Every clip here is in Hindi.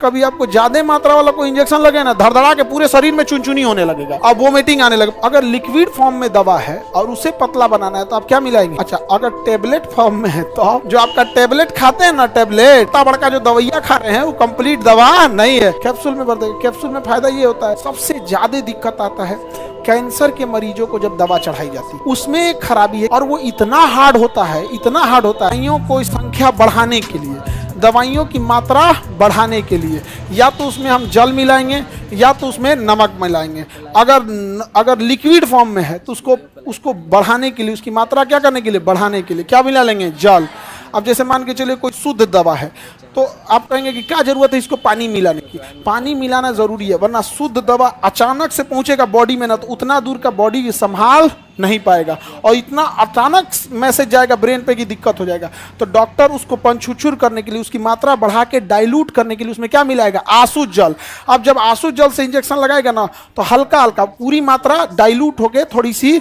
कभी आपको ज्यादा मात्रा वाला कोई इंजेक्शन लगे ना, धड़धड़ा के पूरे शरीर में चुनचुनी होने लगेगा, अब वोमिटिंग आने लगे। अगर लिक्विड फॉर्म में दवा है और उसे पतला बनाना है तो आप क्या मिलाएंगे? अच्छा, अगर टेबलेट फॉर्म में है तो आप जो आपका टेबलेट खाते हैं ना, टेबलेट इतना बड़का जो दवाइयाँ खा रहे हैं वो कंप्लीट दवा नहीं है, कैप्सूल में भर देंगे। कैप्सूल में फायदा ये होता है, सबसे ज्यादा दिक्कत आता है कैंसर के मरीजों को जब दवा चढ़ाई जाती है, उसमें एक खराबी है और वो इतना हार्ड होता है, इतना हार्ड होता है। दवाइयों को संख्या बढ़ाने के लिए, दवाइयों की मात्रा बढ़ाने के लिए या तो उसमें हम जल मिलाएंगे या तो उसमें नमक मिलाएंगे। अगर लिक्विड फॉर्म में है तो उसको बढ़ाने के लिए, उसकी मात्रा क्या करने के लिए, बढ़ाने के लिए क्या मिला लेंगे? जल। अब जैसे मान के चलिए कोई शुद्ध दवा है तो आप कहेंगे कि क्या जरूरत है इसको पानी मिलाने की? पानी मिलाना जरूरी है, वरना शुद्ध दवा अचानक से पहुंचेगा बॉडी में ना, तो उतना दूर का बॉडी संभाल नहीं पाएगा और इतना अचानक मैसेज जाएगा ब्रेन पे कि दिक्कत हो जाएगा। तो डॉक्टर उसको पंचुचुर करने के लिए, उसकी मात्रा बढ़ा के डाइल्यूट करने के लिए उसमें क्या मिलाएगा? आसू जल। अब जब आसू जल से इंजेक्शन लगाएगा ना तो हल्का हल्का पूरी मात्रा डाइल्यूट होके थोड़ी सी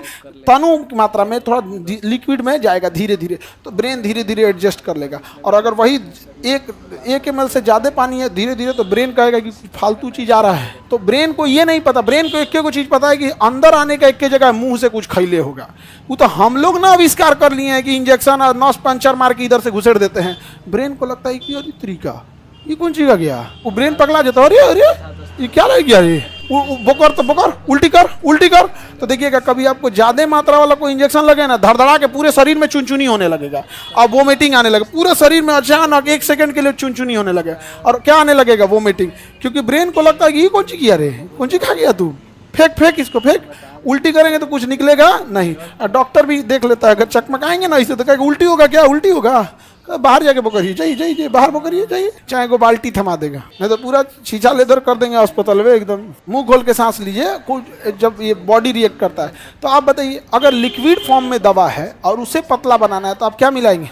तनु की मात्रा में, थोड़ा लिक्विड में जाएगा धीरे धीरे, तो ब्रेन धीरे धीरे एडजस्ट कर लेगा। और अगर वही 1 ml से ज्यादा पानी है धीरे धीरे, तो ब्रेन कहेगा कि फालतू चीज आ रहा है। तो ब्रेन को ये नहीं पता, ब्रेन को एक को चीज पता है कि अंदर आने का एक जगह मुंह से कुछ खैले होगा। वो तो हम लोग ना आविष्कार कर लिए हैं कि इंजेक्शन और नस पंचर मार के इधर से घुसेड़ देते हैं। ब्रेन को लगता है कि अरे तरीका ये कौन चीज का गया, वो ब्रेन पकड़ा जाता है, अरे अरे ये क्या रह गया, ये बोकर तो बोकर, उल्टी कर। तो देखिएगा कभी आपको ज्यादा मात्रा वाला कोई इंजेक्शन लगे ना, धड़धड़ा के पूरे शरीर में चुनचुनी होने लगेगा, अब वोमिटिंग आने लगे, पूरे शरीर में अचानक 1 सेकंड के लिए चुनचुनी होने लगे। और क्या आने लगेगा? वोमिटिंग। क्योंकि ब्रेन को लगता है कि ये कौन ची किया रे, कौन ची खा गया तू, फेंक इसको फेंक। उल्टी करेंगे तो कुछ निकलेगा नहीं। डॉक्टर भी देख लेता है, अगर चकमकाएंगे ना इसे तो कहेगा उल्टी होगा, क्या उल्टी होगा, बाहर जाके बोकरिए, जाइए बाहर बोकरिए जाइए, चाहे को बाल्टी थमा देगा, नहीं तो पूरा शीशा लेदर कर देंगे अस्पताल में एकदम। मुंह खोल के सांस लीजिए जब ये बॉडी रिएक्ट करता है। तो आप बताइए, अगर लिक्विड फॉर्म में दवा है और उसे पतला बनाना है तो आप क्या मिलाएंगे?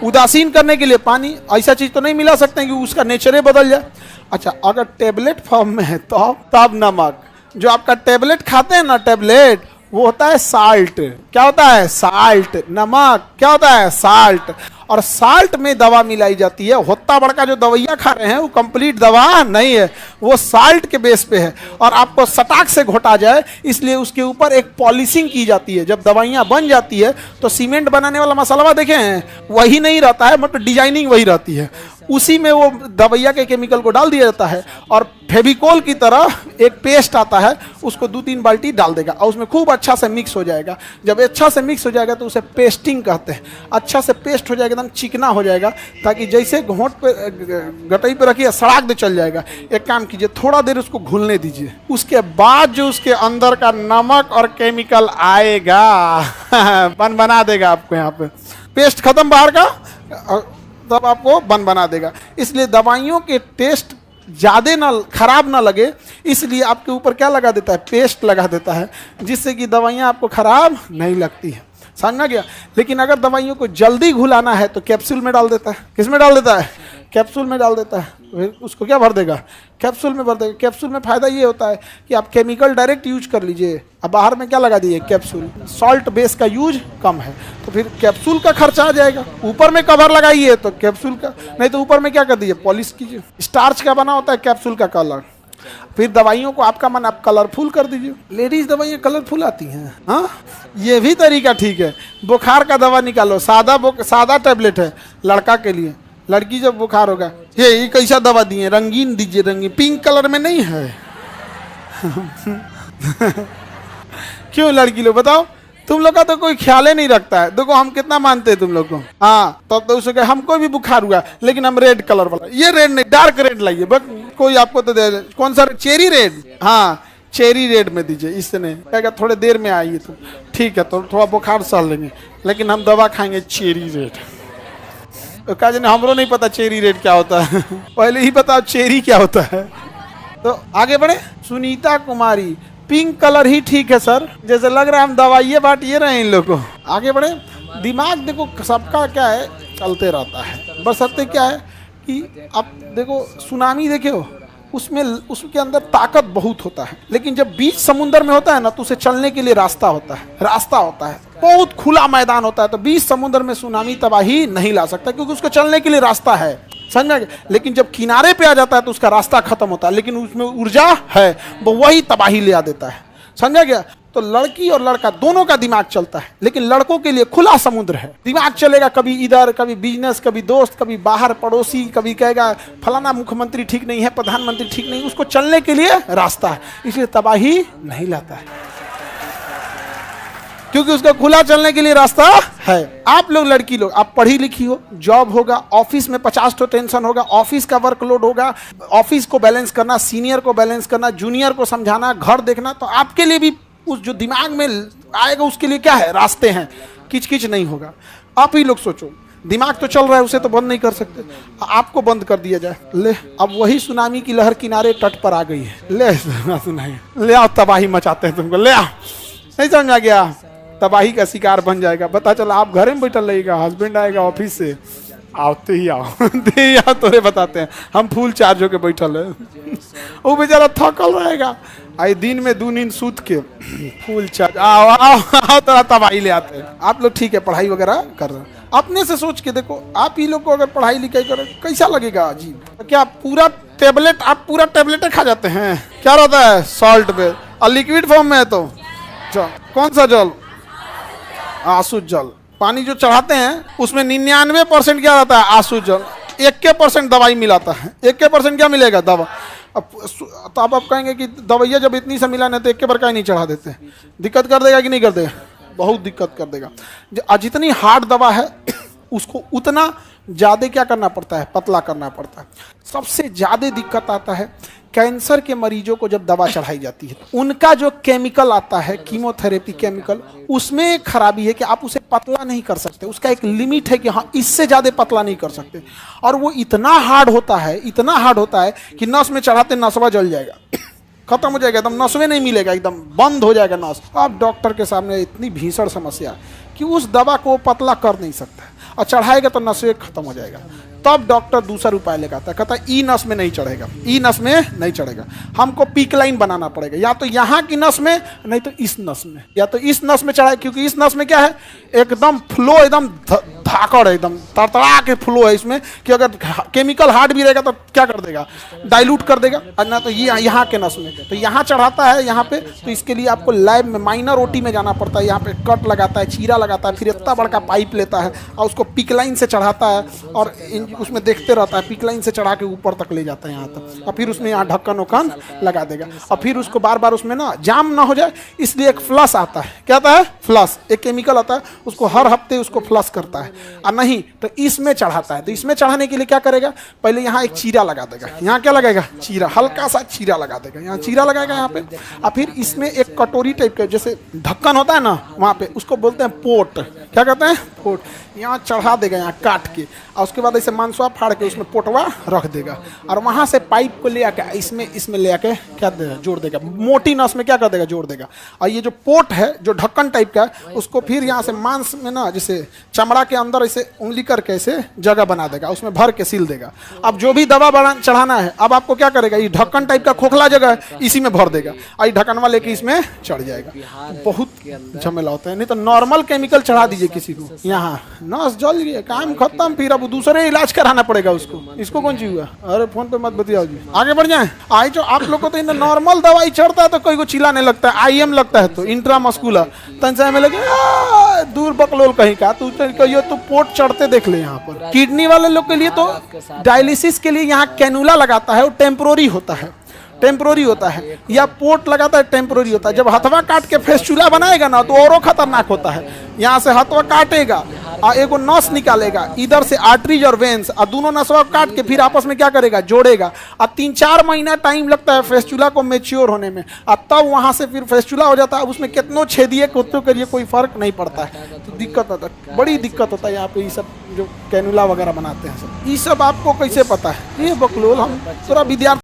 उदासीन करने के लिए पानी, ऐसा चीज तो नहीं मिला सकते कि उसका नेचर बदल जाए। अच्छा, अगर टेबलेट फॉर्म में है तो आप नमक, जो आपका टेबलेट खाते हैं ना, टेबलेट वो होता है साल्ट। क्या होता है? साल्ट। नमक क्या होता है? साल्ट। और साल्ट में दवा मिलाई जाती है। होता बड़का जो दवाइयाँ खा रहे हैं वो कंप्लीट दवा नहीं है, वो साल्ट के बेस पे है और आपको सटाक से घोटा जाए इसलिए उसके ऊपर एक पॉलिशिंग की जाती है। जब दवाइयाँ बन जाती है तो सीमेंट बनाने वाला मसाला देखे हैं, वही नहीं रहता है, मतलब डिजाइनिंग वही रहती है, उसी में वो दवाइयाँ के केमिकल को डाल दिया जाता है और फेविकोल की तरह एक पेस्ट आता है, उसको 2-3 बाल्टी डाल देगा और उसमें खूब अच्छा से मिक्स हो जाएगा। जब अच्छा से मिक्स हो जाएगा तो उसे पेस्टिंग कहते हैं। अच्छा से पेस्ट हो जाएगा, एकदम चिकना हो जाएगा, ताकि जैसे घोंट पे गटई पे रखिए सड़ाक दे चल जाएगा। एक काम कीजिए, थोड़ा देर उसको घुलने दीजिए, उसके बाद जो उसके अंदर का नमक और केमिकल आएगा बना देगा आपको। यहाँ पे पेस्ट खत्म बाहर का, तब आपको बना देगा। इसलिए दवाइयों के टेस्ट ज़्यादा ना खराब ना लगे, इसलिए आपके ऊपर क्या लगा देता है? पेस्ट लगा देता है, जिससे कि दवाइयाँ आपको खराब नहीं लगती है। समझ गया? लेकिन अगर दवाइयों को जल्दी घुलाना है तो कैप्सूल में डाल देता है। किस में डाल देता है? कैप्सूल में डाल देता है। उसको क्या भर देगा? कैप्सूल में भर देगा। कैप्सूल में फ़ायदा ये होता है कि आप केमिकल डायरेक्ट यूज कर लीजिए। अब बाहर में क्या लगा दिए? कैप्सूल। सॉल्ट बेस का यूज कम है तो फिर कैप्सूल का खर्चा आ जाएगा। ऊपर में कवर लगाइए तो कैप्सूल का, नहीं तो ऊपर में क्या कर दीजिए? पॉलिश कीजिए। स्टार्च का बना होता है कैप्सूल का कलर। फिर दवाइयों को आपका मन आप कलरफुल कर दीजिए। लेडीज दवाइयाँ कलरफुल आती हैं, हाँ, ये भी तरीका ठीक है। बुखार का दवा निकालो, सादा टैबलेट है लड़का के लिए, लड़की जब बुखार होगा, ये कैसा दवा दिए? रंगीन दीजिए, रंगीन, पिंक कलर में नहीं है। क्यों लड़की लोग बताओ? तुम लोग का तो कोई ख्याल ही नहीं रखता है। देखो हम कितना मानते हैं तुम लोग को। हाँ, तब तो उसको हमको भी बुखार हुआ लेकिन हम रेड कलर वाला, ये रेड नहीं डार्क रेड लाइए, बस कोई आपको तो दे। कौन सा? Cherry red. हाँ, चेरी रेड में दीजिए। इससे नहीं कहेगा थोड़े देर में आइए तुम, ठीक है, तो थोड़ा बुखार सह लेंगे लेकिन हम दवा खाएंगे चेरी रेड। तो कहा जाने हमरो नहीं पता चेरी रेड क्या होता है। पहले ही बताओ चेरी क्या होता है। तो आगे बढ़े। सुनीता कुमारी, पिंक कलर ही ठीक है सर, जैसे लग रहा है हम दवाइये बांटिए रहे हैं इन लोग को। आगे बढ़े। दिमाग देखो सबका क्या है, चलते रहता है, बस सत्य क्या है कि आप देखो सुनामी देखे हो, उसमें उसके अंदर ताकत बहुत होता है, लेकिन जब बीच समुद्र में होता है ना तो उसे चलने के लिए रास्ता होता है, बहुत खुला मैदान होता है। तो बीच समुद्र में सुनामी तबाही नहीं ला सकता क्योंकि उसको चलने के लिए रास्ता है। समझ में आ गया? लेकिन जब किनारे पे आ जाता है तो उसका रास्ता खत्म होता है, लेकिन उसमें ऊर्जा है, वो वही तबाही ले आ देता है। समझा गया? तो लड़की और लड़का दोनों का दिमाग चलता है, लेकिन लड़कों के लिए खुला समुद्र है। दिमाग चलेगा कभी इधर, कभी बिजनेस, कभी दोस्त, कभी बाहर पड़ोसी, कभी कहेगा फलाना मुख्यमंत्री ठीक नहीं है, प्रधानमंत्री ठीक नहीं, उसको चलने के लिए रास्ता है, इसलिए तबाही नहीं लाता है, क्योंकि उसका खुला चलने के लिए रास्ता है। आप लोग लड़की लोग, आप पढ़ी लिखी हो, जॉब होगा, ऑफिस में 50 तो टेंशन होगा, ऑफिस का वर्कलोड होगा, ऑफिस को बैलेंस करना, सीनियर को बैलेंस करना, जूनियर को समझाना, घर देखना, तो आपके लिए भी उस जो दिमाग में आएगा उसके लिए क्या है, रास्ते हैं, किच नहीं होगा। आप ही लोग सोचो, दिमाग तो चल रहा है, उसे तो बंद नहीं कर सकते, आपको बंद कर दिया जाए, ले अब वही सुनामी की लहर किनारे तट पर आ गई है, ले सुनाई, ले आओ तबाही मचाते हैं तुमको, ले आओ, नहीं समझ आ गया, तबाही का शिकार बन जाएगा। पता चला आप घर में बैठल रहेगा, हस्बैंड आएगा ऑफिस से, आते ही आओ दे या तोरे बताते हैं हम फुल चार्ज होके बैठल है, वो बेचारा थकल रहेगा, आई दिन में 2 नींद सूत के फुल चार्ज, आओ आओ आओ तोरा तबाही ले आते हैं। आप लोग ठीक है पढ़ाई वगैरह कर रहे हैं, अपने से सोच के देखो, आप ही लोग को अगर पढ़ाई लिखाई करो कैसा लगेगा अजीब। क्या पूरा टेबलेट, आप पूरा टेबलेट खा जाते हैं, क्या रहता है सॉल्ट पे, और लिक्विड फॉर्म में है तो कौन सा जल, आंसू जल, पानी जो चढ़ाते हैं उसमें 99% क्या रहता है, आंसू जल, 1% दवाई मिलाता है, 1% क्या मिलेगा, दवा। अब तो आप कहेंगे कि दवाइयाँ जब इतनी सा मिला नहीं तो 1 का ही नहीं चढ़ा देते, दिक्कत कर देगा कि नहीं कर देगा, बहुत दिक्कत कर देगा। जितनी हार्ड दवा है उसको उतना ज़्यादा क्या करना पड़ता है, पतला करना पड़ता है। सबसे ज़्यादा दिक्कत आता है कैंसर के मरीजों को जब दवा चढ़ाई जाती है, उनका जो केमिकल आता है कीमोथेरेपी केमिकल, उसमें एक खराबी है कि आप उसे पतला नहीं कर सकते, उसका एक लिमिट है कि हाँ इससे ज़्यादा पतला नहीं कर सकते, और वो इतना हार्ड होता है, इतना हार्ड होता है कि नस में चढ़ाते नसवा जल जाएगा, खत्म हो जाएगा, एकदम नसवे नहीं मिलेगा, एकदम बंद हो जाएगा नस। अब डॉक्टर के सामने इतनी भीषण समस्या कि उस दवा को पतला कर नहीं सकता, और चढ़ाएगा तो नसवे खत्म हो जाएगा। तब डॉक्टर दूसरा उपाय लगाता है, कहता है ई नस में नहीं चढ़ेगा, ई नस में नहीं चढ़ेगा, हमको पीक लाइन बनाना पड़ेगा, या तो यहाँ की नस में नहीं तो इस नस में, या तो इस नस में चढ़ाए, क्योंकि इस नस में क्या है, एकदम फ्लो, एकदम धाकड़ है, एकदम तड़तड़ा के फ्लो है इसमें, कि अगर केमिकल हार्ड भी रहेगा तो क्या कर देगा, डाइल्यूट कर देगा, और ना तो ये यहाँ के नस में, तो यहाँ चढ़ाता है यहाँ पे, तो इसके लिए आपको लैब में माइनर ओटी में जाना पड़ता है, यहाँ पे कट लगाता है, चीरा लगाता है, फिर इतना बड़का पाइप लेता है और उसको पिक लाइन से चढ़ाता है, और उसमें देखते रहता है, पिक लाइन से चढ़ा के ऊपर तक ले जाता है यहाँ तक, और फिर उसमें यहाँ ढक्कन उक्कन लगा देगा, और फिर उसको बार बार उसमें ना जाम ना हो जाए इसलिए एक फ्लश आता है, क्या आता है, फ्लश, एक केमिकल आता है, उसको हर हफ्ते उसको फ्लश करता है, और नहीं तो इसमें चढ़ाता है। तो इसमें चढ़ाने के लिए क्या करेगा, पहले यहाँ एक चीरा लगा देगा, यहाँ क्या लगाएगा, चीरा, हल्का सा चीरा लगा देगा, यहाँ चीरा लगाएगा यहाँ पे, और फिर इसमें एक कटोरी टाइप का जैसे ढक्कन होता है ना वहाँ पे, उसको बोलते हैं पोट, क्या कहते हैं, पोट, यहाँ चढ़ा देगा यहाँ काट के, और उसके बाद ऐसे मांसवा फाड़ के उसमें पोटवा रख देगा, और वहाँ से पाइप को ले आके इसमें ले आके क्या देगा, जोड़ देगा, मोटी नस में क्या कर देगा, जोड़ देगा, और ये जो पोट है जो ढक्कन टाइप का है उसको फिर यहाँ से मांस में ना जैसे चमड़ा के अंदर ऐसे उंगली करके ऐसे जगह बना देगा, उसमें भर के सील देगा। अब जो भी दवा चढ़ाना है, अब आपको क्या करेगा, ये ढक्कन टाइप का खोखला जगह है इसी में भर देगा, और ये ढक्कनवा लेके इसमें चढ़ जाएगा। बहुत झमेला होता है, नहीं तो नॉर्मल केमिकल चढ़ा दीजिए किसी को, यहाँ नस जल गया, काम खत्म, फिर अब दूसरे इलाज कराना पड़ेगा उसको, इसको कौन सी हुआ, अरे फोन पे मत बतियाओ जी, आगे बढ़ जाए। आई जो आप लोग को तो नॉर्मल दवाई चढ़ता है तो कोई को चिल्लाने लगता है, IM लगता है तो इंट्रामस्कुलर तंसा में लगे दूर बकलोल कहीं का, तो कहियो तो पोट चढ़ते देख ले। यहाँ पर किडनी वाले लोग के लिए तो डायलिसिस के लिए यहाँ कैनुला लगाता है, वो टेम्पोररी होता है, टेम्पोररी होता है, या पोर्ट लगाता है, टेम्पोररी होता है। जब हथवा काट के फेस्टुला बनाएगा ना तो और खतरनाक होता है, यहाँ से हथवा काटेगा और एगो नस निकालेगा, इधर से आर्टरीज और वेंस, और दोनों नसवा काट के फिर आपस में क्या करेगा, जोड़ेगा, और 3-4 महीना टाइम लगता है फेस्टुला को मेच्योर होने में, और तब वहाँ से फिर फेस्टुला हो जाता है। उसमें कितनों छेदिए कुत्तों करिए कोई फर्क नहीं पड़ता है, तो दिक्कत होता है, बड़ी दिक्कत होता है यहाँ पे। ये सब जो कैनुला वगैरह बनाते हैं सब, ये सब आपको कैसे पता है, ये बकलोल हम थोड़ा विद्यार्थी